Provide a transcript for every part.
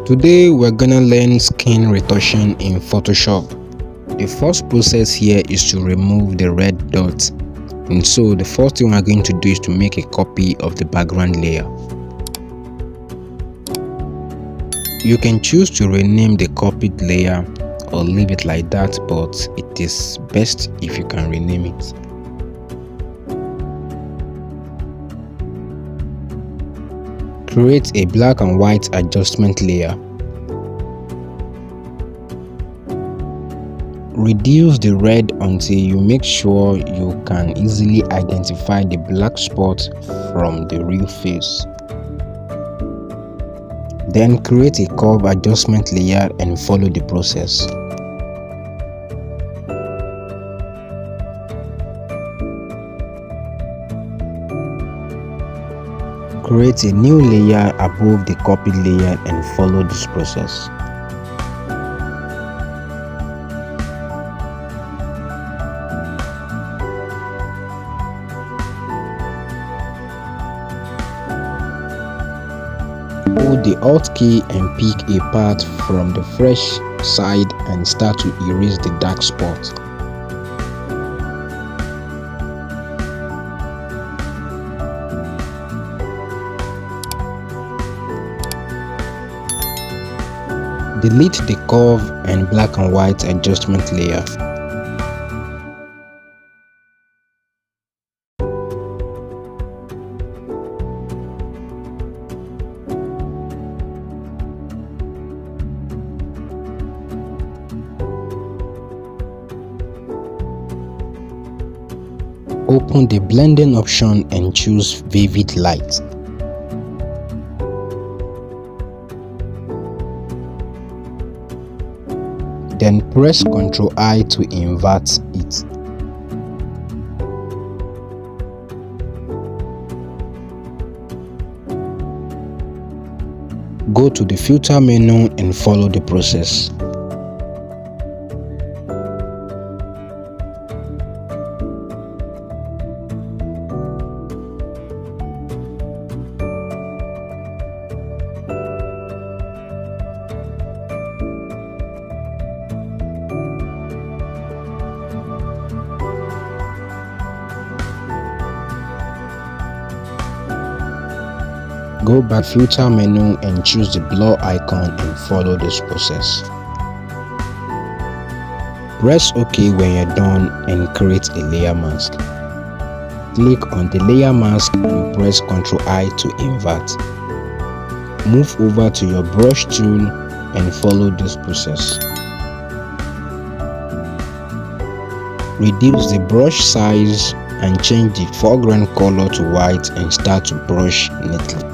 Today we're gonna learn skin retouching in Photoshop. The first process here is to remove the red dots, and so the first thing we're going to do is to make a copy of the background layer. You can choose to rename the copied layer or leave it like that, but it is best if you can rename it. Create a black and white adjustment layer. Reduce the red until you make sure you can easily identify the black spot from the real face. Then create a curve adjustment layer and follow the process. Create a new layer above the copied layer and follow this process. Hold the Alt key and pick a part from the fresh side and start to erase the dark spot. Delete the curve and black and white adjustment layer. Open the blending option and choose vivid light. Then press Ctrl I to invert it. Go to the filter menu and follow the process. Go back filter menu and choose the blur icon and follow this process. Press OK when you're done and create a layer mask. Click on the layer mask and press Ctrl I to invert. Move over to your brush tool and follow this process. Reduce the brush size and change the foreground color to white and start to brush neatly.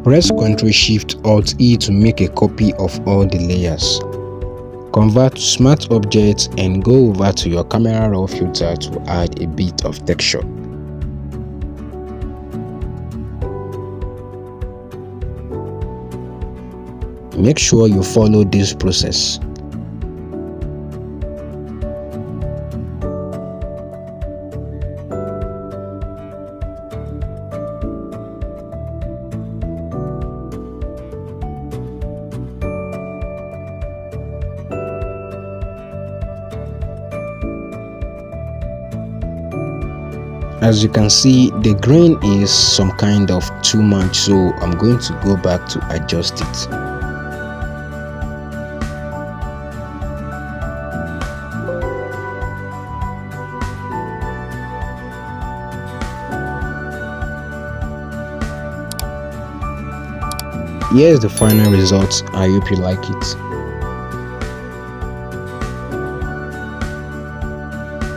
Press Ctrl Shift Alt E to make a copy of all the layers. Convert to Smart Object and go over to your camera raw filter to add a bit of texture. Make sure you follow this process. As you can see, the grain is some kind of too much, so I'm going to go back to adjust it. Here's the final result. I hope you like it.